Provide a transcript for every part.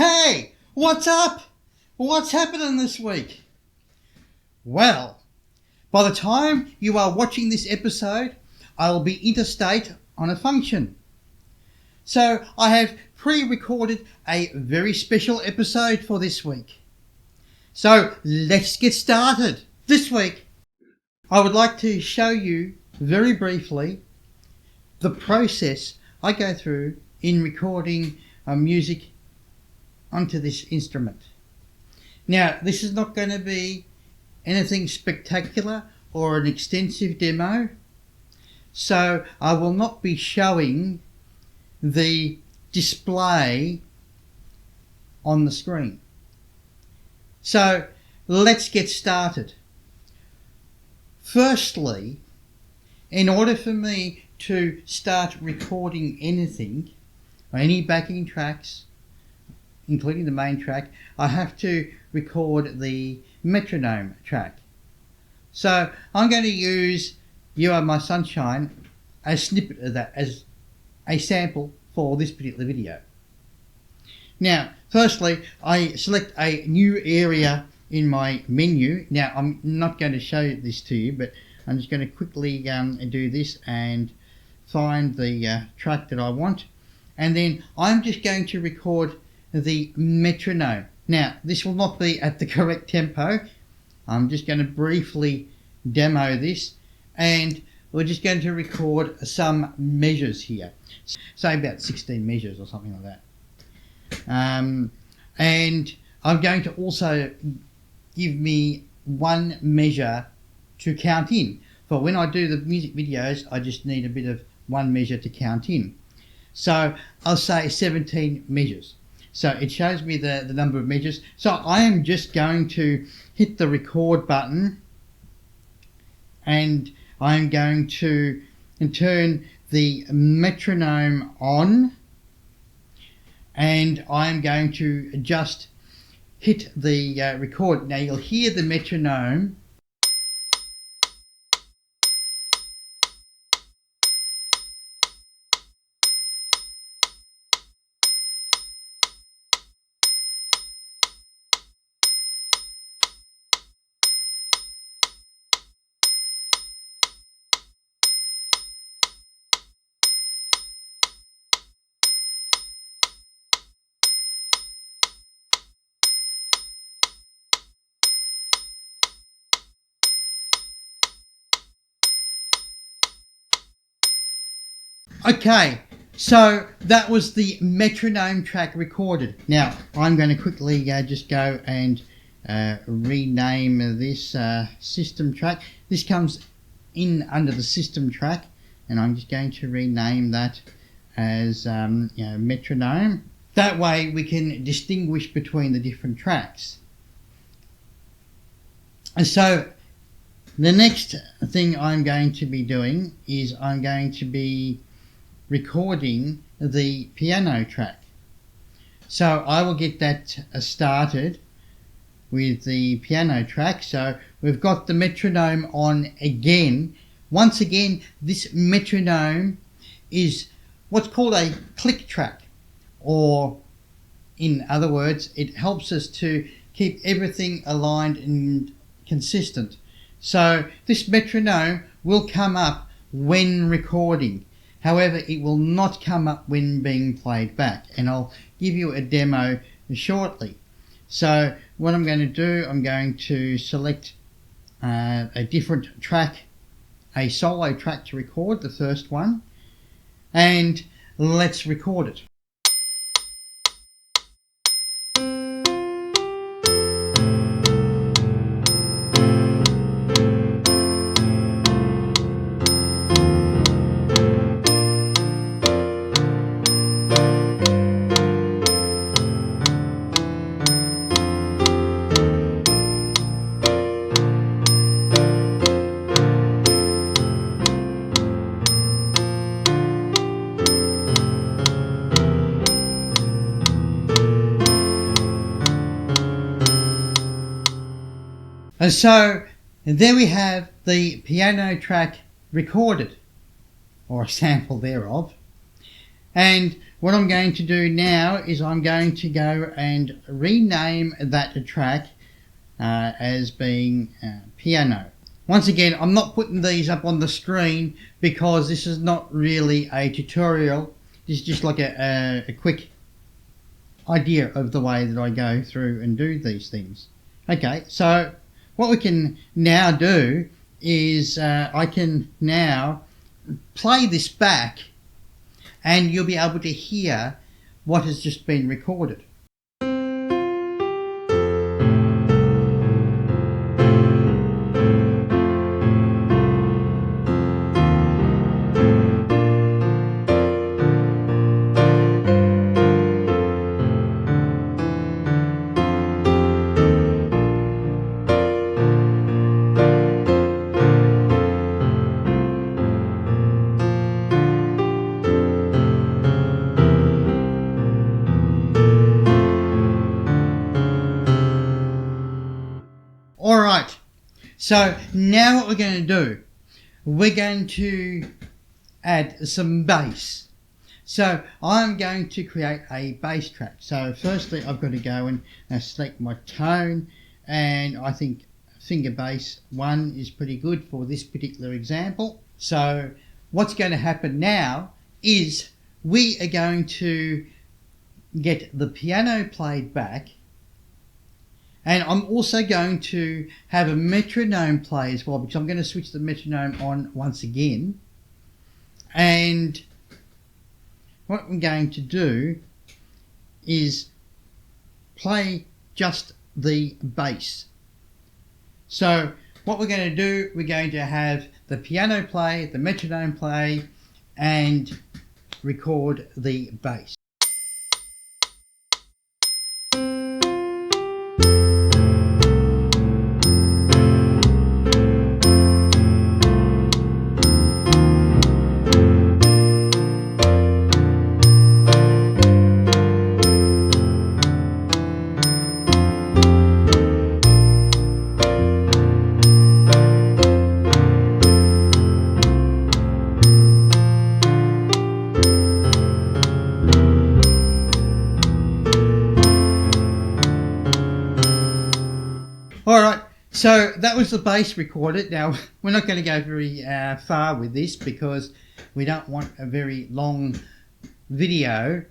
Hey, what's up? What's happening this week? Well, by the time you are watching this episode, I will be interstate on a function. So I have pre-recorded a very special episode for this week. So let's get started. This week, I would like to show you very briefly the process I go through in recording music onto this instrument. Now, this is not going to be anything spectacular or an extensive demo, so I will not be showing the display on the screen. So let's get started. Firstly, in order for me to start recording anything, or any backing tracks, including the main track, I have to record the metronome track. So I'm going to use You Are My Sunshine, a snippet of that as a sample for this particular video. Now, firstly, I select a new area in my menu. Now, I'm not going to show this to you, but I'm just going to quickly do this and find the track that I want. And then I'm just going to record the metronome. Now, this will not be at the correct tempo. I'm just going to briefly demo this, and we're just going to record some measures here. Say about 16 measures or something like that. And I'm going to also give me one measure to count in. For when I do the music videos, I just need a bit of one measure to count in. So I'll say 17 measures. So it shows me the number of measures. So I am just going to hit the record button, and I'm going to turn the metronome on, and I'm going to just hit the record. Now you'll hear the metronome . Okay, so that was the metronome track recorded. Now, I'm going to quickly just go and rename this system track. This comes in under the system track, and I'm just going to rename that as metronome. That way we can distinguish between the different tracks. And so the next thing I'm going to be doing is I'm going to be recording the piano track. So I will get that started with the piano track. So we've got the metronome on again. Once again, this metronome is what's called a click track, or in other words, it helps us to keep everything aligned and consistent. So this metronome will come up when recording. However, it will not come up when being played back, and I'll give you a demo shortly. So what I'm going to do, I'm going to select a different track, a solo track to record, the first one, and let's record it. And so there we have the piano track recorded, or a sample thereof. And what I'm going to do now is I'm going to go and rename that track as being piano. Once again, I'm not putting these up on the screen because this is not really a tutorial. This is just like a quick idea of the way that I go through and do these things. Okay, so what we can now do is I can now play this back and you'll be able to hear what has just been recorded. Alright, so now what we're going to do, we're going to add some bass. So I'm going to create a bass track. So firstly I've got to go and select my tone, and I think finger bass 1 is pretty good for this particular example. So what's going to happen now is we are going to get the piano played back, and I'm also going to have a metronome play as well, because I'm going to switch the metronome on once again. And what I'm going to do is play just the bass. So what we're going to do, we're going to have the piano play, the metronome play, and record the bass. Alright, so that was the bass recorded. Now, we're not going to go very far with this because we don't want a very long video.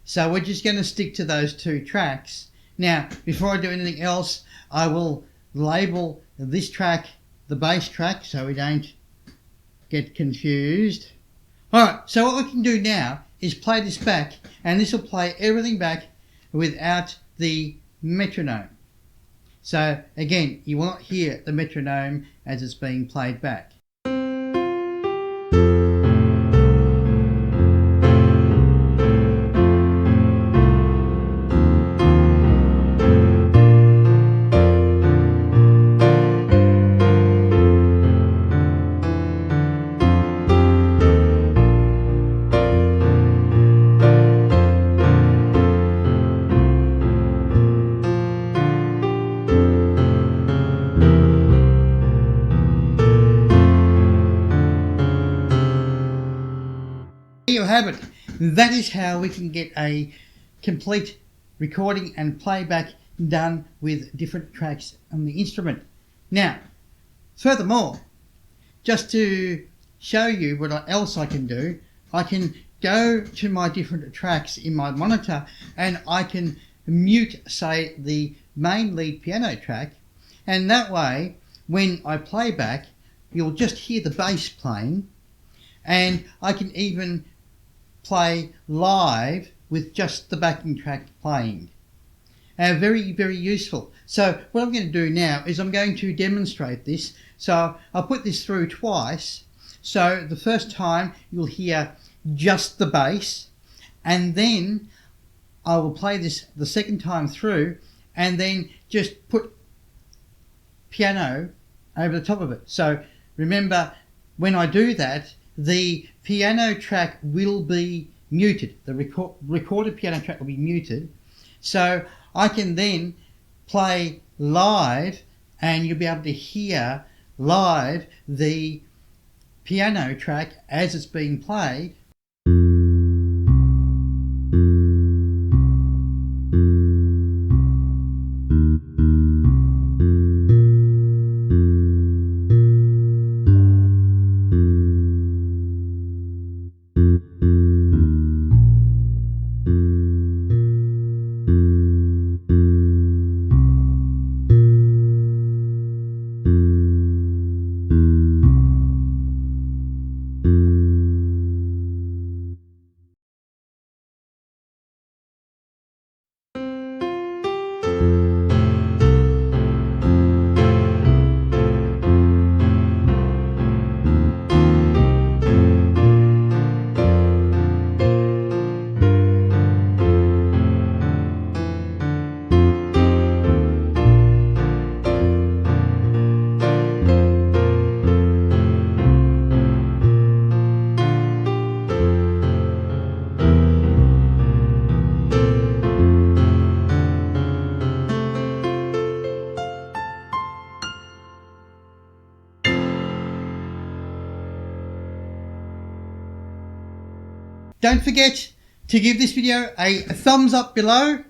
So we're just going to stick to those 2 tracks. Now, before I do anything else, I will label this track the bass track so we don't get confused. Alright, so what we can do now is play this back, and this will play everything back without the metronome. So again, you will not hear the metronome as it's being played back. There you have it. That is how we can get a complete recording and playback done with different tracks on the instrument. Now, furthermore, just to show you what else I can do, I can go to my different tracks in my monitor and I can mute, say, the main lead piano track, and that way when I play back you'll just hear the bass playing, and I can even play live with just the backing track playing. Very, very useful. So what I'm going to do now is I'm going to demonstrate this. So I'll put this through twice. So the first time you'll hear just the bass, and then I will play this the second time through and then just put piano over the top of it. So remember, when I do that, the piano track will be muted. The recorded piano track will be muted. So I can then play live and you'll be able to hear live the piano track as it's being played. Don't forget to give this video a thumbs up below,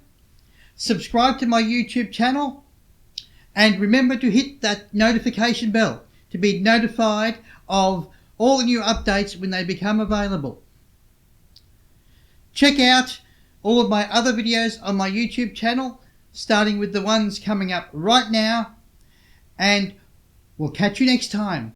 subscribe to my YouTube channel, and remember to hit that notification bell to be notified of all the new updates when they become available. Check out all of my other videos on my YouTube channel, starting with the ones coming up right now, and we'll catch you next time.